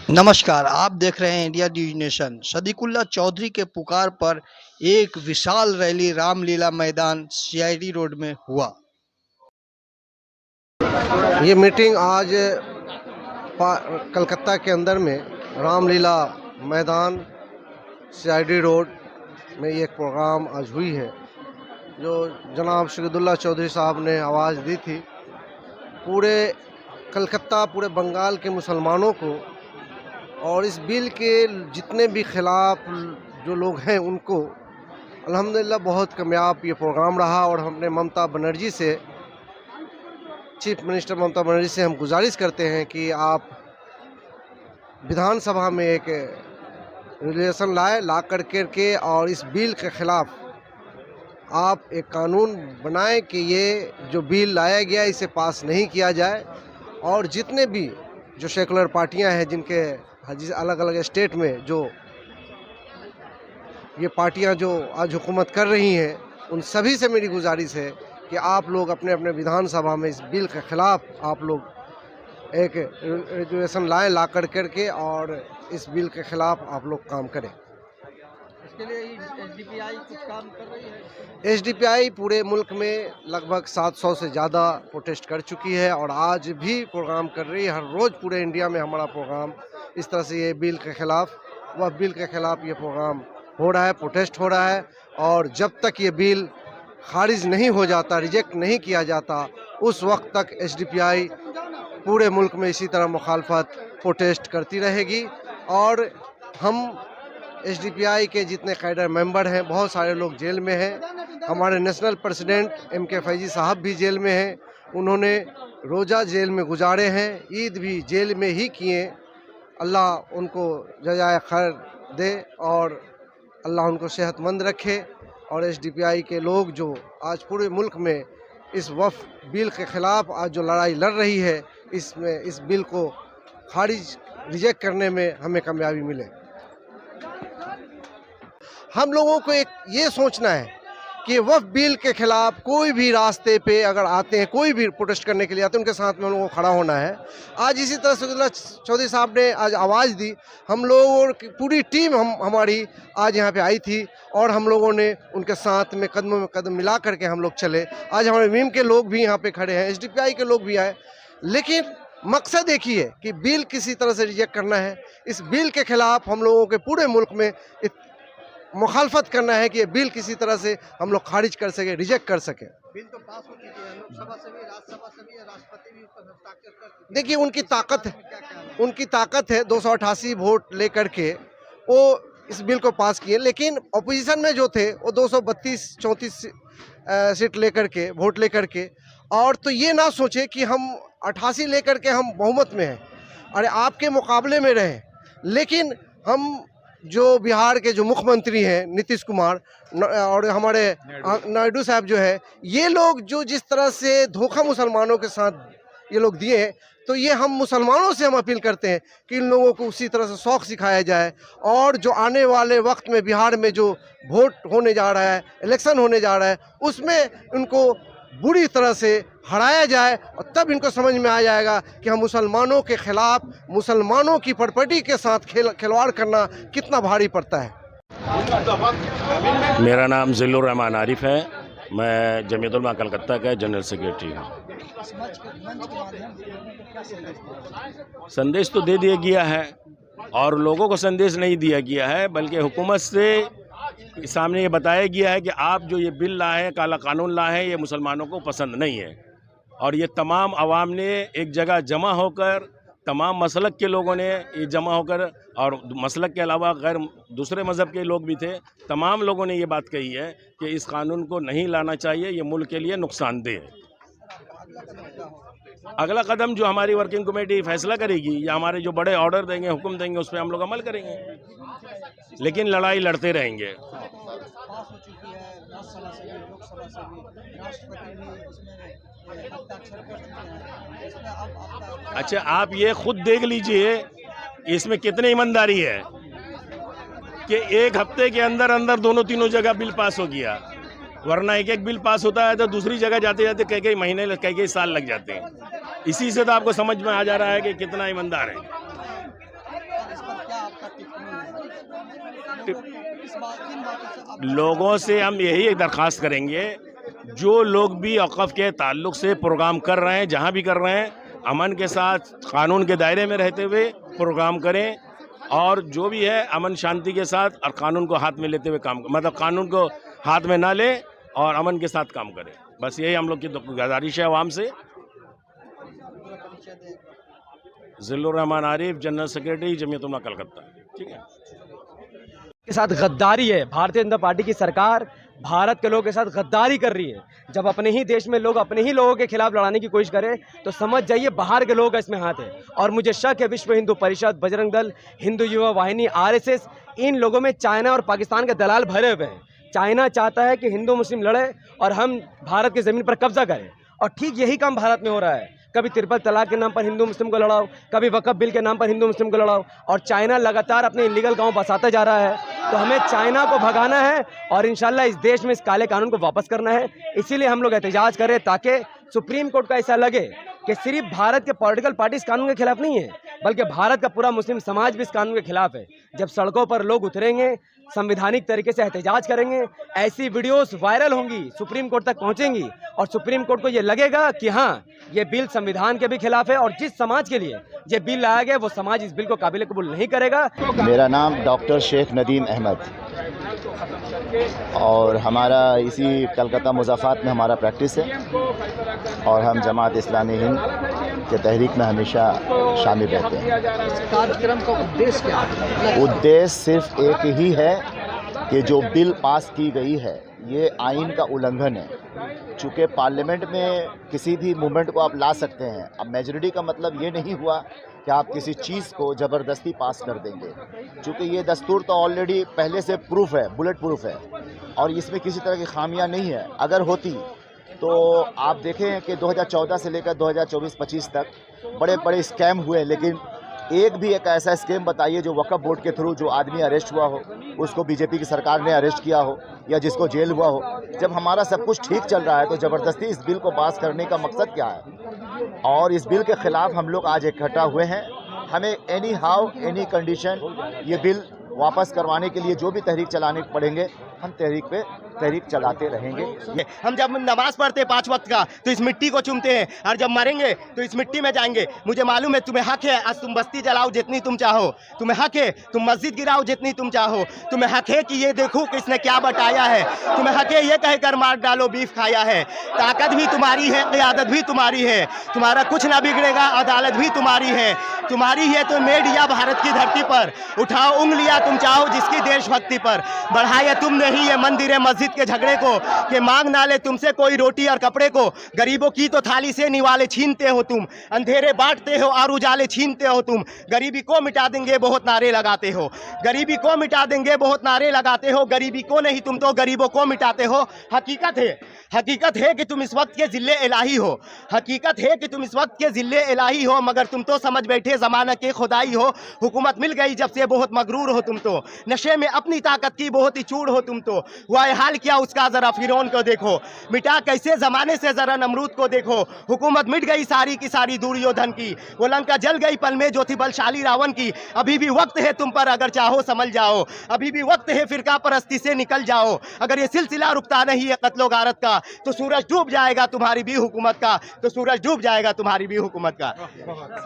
नमस्कार, आप देख रहे हैं इंडिया न्यूज नेशन। सदीकुल्ला चौधरी के पुकार पर एक विशाल रैली रामलीला मैदान सीआईडी रोड में हुआ। ये मीटिंग आज कलकत्ता के अंदर में रामलीला मैदान सीआईडी रोड में ये एक प्रोग्राम आज हुई है, जो जनाब शहीदुल्लाह चौधरी साहब ने आवाज़ दी थी। पूरे कलकत्ता, पूरे बंगाल के मुसलमानों को और इस बिल के जितने भी खिलाफ जो लोग हैं उनको अल्हम्दुलिल्लाह बहुत कामयाब ये प्रोग्राम रहा। और हमने ममता बनर्जी से, चीफ मिनिस्टर ममता बनर्जी से हम गुजारिश करते हैं कि आप विधानसभा में एक रेजोल्यूशन ला करके और इस बिल के ख़िलाफ़ आप एक कानून बनाएं कि ये जो बिल लाया गया इसे पास नहीं किया जाए। और जितने भी जो सेकुलर पार्टियां हैं, जिनके अलग अलग स्टेट में जो ये पार्टियां जो आज हुकूमत कर रही हैं, उन सभी से मेरी गुजारिश है कि आप लोग अपने अपने विधानसभा में इस बिल के ख़िलाफ़ आप लोग एक रेजोल्यूशन ला करके और इस बिल के ख़िलाफ़ आप लोग काम करें। इसके लिए एसडीपीआई कुछ काम कर रही है। एसडीपीआई पूरे मुल्क में लगभग 700 से ज़्यादा प्रोटेस्ट कर चुकी है और आज भी प्रोग्राम कर रही है। हर रोज़ पूरे इंडिया में हमारा प्रोग्राम इस तरह से ये बिल के ख़िलाफ़, वह बिल के ख़िलाफ़ ये प्रोग्राम हो रहा है, प्रोटेस्ट हो रहा है। और जब तक ये बिल खारिज नहीं हो जाता, रिजेक्ट नहीं किया जाता, उस वक्त तक एसडीपीआई पूरे मुल्क में इसी तरह मुखालफत प्रोटेस्ट करती रहेगी। और हम एसडीपीआई के जितने कैडर मेंबर हैं, बहुत सारे लोग जेल में हैं। हमारे नेशनल प्रेसिडेंट एमके फैजी साहब भी जेल में हैं, उन्होंने रोज़ा जेल में गुजारे हैं, ईद भी जेल में ही किए। अल्लाह उनको जज़ाए खैर दे और अल्लाह उनको सेहतमंद रखे। और एसडीपीआई के लोग जो आज पूरे मुल्क में इस वफ़ बिल के ख़िलाफ़ आज जो लड़ाई लड़ रही है, इसमें इस बिल को खारिज रिजेक्ट करने में हमें कामयाबी मिले। हम लोगों को एक ये सोचना है कि वफ़ बिल के ख़िलाफ़ कोई भी रास्ते पे अगर आते हैं, कोई भी प्रोटेस्ट करने के लिए आते हैं, उनके साथ में हम लोगों को खड़ा होना है। आज इसी तरह शहीदुल्लाह चौधरी साहब ने आज आवाज़ दी, हम लोगों की पूरी टीम हमारी आज यहाँ पे आई थी और हम लोगों ने उनके साथ में कदमों में कदम मिला करके हम लोग चले। आज हमारे मीम के लोग भी यहाँ पे खड़े हैं, एसडीपीआई के लोग भी आए, लेकिन मकसद एक ही है कि बिल किसी तरह से रिजेक्ट करना है। इस बिल के ख़िलाफ़ हम लोगों के पूरे मुल्क में मुखालफत करना है कि ये बिल किसी तरह से हम लोग खारिज कर सके, रिजेक्ट कर सके। बिल तो पास हो चुकी है, लोकसभा से भी, राज्यसभा से भी, राष्ट्रपति भी उसपर हस्ताक्षर कर चुके हैं। देखिए उनकी ताकत है 288 वोट लेकर के वो इस बिल को पास किए। लेकिन अपोजिशन में जो थे वो 232-34 सीट लेकर के, वोट लेकर के, और तो ये ना सोचे कि हम 88 लेकर के हम बहुमत में हैं, अरे आपके मुकाबले में रहे। लेकिन हम जो बिहार के जो मुख्यमंत्री हैं नीतीश कुमार और हमारे नायडू साहब जो है, ये लोग जो जिस तरह से धोखा मुसलमानों के साथ ये लोग दिए हैं, तो ये हम मुसलमानों से हम अपील करते हैं कि इन लोगों को उसी तरह से शौक़ सिखाया जाए। और जो आने वाले वक्त में बिहार में जो वोट होने जा रहा है, इलेक्शन होने जा रहा है, उसमें उनको बुरी तरह से हराया जाए और तब इनको समझ में आ जाएगा कि हम मुसलमानों के ख़िलाफ़, मुसलमानों की प्रॉपर्टी के साथ खिलवाड़ करना कितना भारी पड़ता है। मेरा नाम ज़िल्लुर रहमान आरिफ है, मैं जमीयत उलमा कलकत्ता का जनरल सेक्रेटरी हूँ। संदेश तो दे दिया गया है और लोगों को संदेश नहीं दिया गया है, बल्कि हुकूमत से सामने ये बताया गया है कि आप जो ये बिल लाए हैं, काला कानून लाए हैं, ये मुसलमानों को पसंद नहीं है। और ये तमाम आवाम ने एक जगह जमा होकर, तमाम मसलक के लोगों ने ये जमा होकर, और मसलक के अलावा गैर दूसरे मज़हब के लोग भी थे, तमाम लोगों ने ये बात कही है कि इस कानून को नहीं लाना चाहिए, ये मुल्क के लिए नुकसानदेह है। अगला कदम जो हमारी वर्किंग कमेटी फैसला करेगी या हमारे जो बड़े ऑर्डर देंगे, हुक्म देंगे, उस पर हम लोग अमल करेंगे, लेकिन लड़ाई लड़ते रहेंगे। अच्छा, आप ये खुद देख लीजिए इसमें कितनी ईमानदारी है कि एक हफ्ते के अंदर अंदर दोनों तीनों जगह बिल पास हो गया। वरना एक एक बिल पास होता है तो दूसरी जगह जाते जाते कई कई महीने कई कई साल लग जाते हैं। इसी से तो आपको समझ में आ जा रहा है कि कितना ईमानदार है। लोगों से हम यही एक दरख्वास्त करेंगे, जो लोग भी औक़फ़ के ताल्लुक़ से प्रोग्राम कर रहे हैं, जहाँ भी कर रहे हैं, अमन के साथ कानून के दायरे में रहते हुए प्रोग्राम करें, और जो भी है अमन शांति के साथ और कानून को हाथ में लेते हुए काम, मतलब कानून को हाथ में ना ले और अमन के साथ काम करें। बस यही हम लोग की गुजारिश है आवाम से। Zillur Rahman Arif, general secretary Jamiat Ulama Calcutta. ठीक है, के साथ गद्दारी है। भारतीय जनता पार्टी की सरकार भारत के लोगों के साथ गद्दारी कर रही है। जब अपने ही देश में लोग अपने ही लोगों के खिलाफ लड़ाने की कोशिश करें तो समझ जाइए बाहर के लोगों का इसमें हाथ है। और मुझे शक है विश्व हिंदू परिषद, बजरंग दल, हिंदू युवा वाहिनी, आरएसएस, इन लोगों में चाइना और पाकिस्तान के दलाल भरे हुए हैं। चाइना चाहता है कि हिंदू मुस्लिम लड़े और हम भारत की ज़मीन पर कब्जा करें, और ठीक यही काम भारत में हो रहा है। कभी ट्रिपल तलाक के नाम पर हिंदू मुस्लिम को लड़ाओ, कभी वक़्फ़ बिल के नाम पर हिंदू मुस्लिम को लड़ाओ, और चाइना लगातार अपने इलीगल गांव बसाता जा रहा है। तो हमें चाइना को भगाना है और इंशाल्लाह इस देश में इस काले कानून को वापस करना है। इसीलिए हम लोग एहतजाज करें ताकि सुप्रीम कोर्ट का ऐसा लगे कि सिर्फ भारत के पॉलिटिकल पार्टी इस कानून के खिलाफ नहीं है, बल्कि भारत का पूरा मुस्लिम समाज भी इस कानून के खिलाफ है। जब सड़कों पर लोग उतरेंगे, संवैधानिक तरीके से एहतजाज करेंगे, ऐसी वीडियोस वायरल होंगी, सुप्रीम कोर्ट तक पहुंचेंगी, और सुप्रीम कोर्ट को ये लगेगा कि हाँ, ये बिल संविधान के भी खिलाफ है, और जिस समाज के लिए ये बिल लाया गया वो समाज इस बिल को काबिल कबूल नहीं करेगा। मेरा नाम डॉक्टर शेख नदीम अहमद, और हमारा इसी कलकत्ता मुज़फ़्फ़राबाद में हमारा प्रैक्टिस है, और हम जमात इस्लामी हिंद के तहरीक में हमेशा शामिल रहते हैं। कार्यक्रम का उद्देश्य क्या है? उद्देश्य सिर्फ एक ही है कि जो बिल पास की गई है ये आइन का उल्लंघन है। चूँकि पार्लियामेंट में किसी भी मूवमेंट को आप ला सकते हैं, अब मेजॉरिटी का मतलब ये नहीं हुआ कि आप किसी चीज़ को ज़बरदस्ती पास कर देंगे। चूँकि ये दस्तूर तो ऑलरेडी पहले से प्रूफ है, बुलेट प्रूफ है, और इसमें किसी तरह की खामियां नहीं है। अगर होती तो आप देखें कि 2014 से लेकर 2024-25 तक बड़े बड़े स्कैम हुए, लेकिन एक भी एक ऐसा स्कीम बताइए जो वक्फ बोर्ड के थ्रू जो आदमी अरेस्ट हुआ हो, उसको बीजेपी की सरकार ने अरेस्ट किया हो, या जिसको जेल हुआ हो। जब हमारा सब कुछ ठीक चल रहा है तो ज़बरदस्ती इस बिल को पास करने का मकसद क्या है? और इस बिल के ख़िलाफ़ हम लोग आज इकट्ठा हुए हैं। हमें एनी हाउ एनी कंडीशन ये बिल वापस करवाने के लिए जो भी तहरीक चलाने पड़ेंगे, हम तहरीक चलाते रहेंगे। हम जब नमाज पढ़ते 5 वक्त का तो इस मिट्टी को चूमते हैं, और जब मरेंगे तो इस मिट्टी में जाएंगे। मुझे मालूम है तुम्हें हक है, आज तुम बस्ती जलाओ जितनी तुम चाहो, तुम्हें हक है तुम मस्जिद गिराओ जितनी तुम चाहो, तुम्हें हक है कि ये देखो कि इसने क्या बटाया है, तुम्हें हक है ये कहकर मार डालो बीफ खाया है। ताकत भी तुम्हारी है, क़यादत भी तुम्हारी है, तुम्हारा कुछ ना बिगड़ेगा, अदालत भी तुम्हारी है। तुम्हारी है तो मेडिया भारत की धरती पर उठाओ उंगलियां तुम चाहो जिसकी देशभक्ति पर। बढ़ाया तुमने ही ये मंदिर मस्जिद के झगड़े को, कि मांग ना ले तुमसे कोई रोटी और कपड़े को। गरीबों की तो थाली से निवाले छीनते हो तुम, अंधेरे बांटते हो और उजाले छीनते हो तुम। गरीबी को मिटा देंगे बहुत नारे लगाते हो, गरीबी को मिटा देंगे बहुत नारे लगाते हो। गरीबी को नहीं तुम तो गरीबों को मिटाते हो। हकीकत है कि तुम इस वक्त के जिले इलाही हो, हकीकत है कि तुम इस वक्त के जिले इलाही हो, मगर तुम तो समझ बैठे ज़माना के खुदाई हो। हुकूमत मिल गई जब से बहुत मगरूर हो तुम तो, नशे में अपनी ताकत की बहुत ही चूड़ हो तुम तो। हुआ हाल क्या उसका ज़रा फिरौन को देखो, मिटा कैसे ज़माने से ज़रा नमरूद को देखो। हुकूमत मिट गई सारी की सारी दुर्योधन की, वो लंका जल गई पल में जो थी बलशाली रावण की। अभी भी वक्त है तुम पर, अगर चाहो संभल जाओ, अभी भी वक्त है फिरका परस्ती से निकल जाओ। अगर ये सिलसिला रुकता नहीं है कत्लो गारत का तो सूरज डूब जाएगा तुम्हारी भी हुकूमत का, तो सूरज डूब जाएगा तुम्हारी भी हुकूमत का।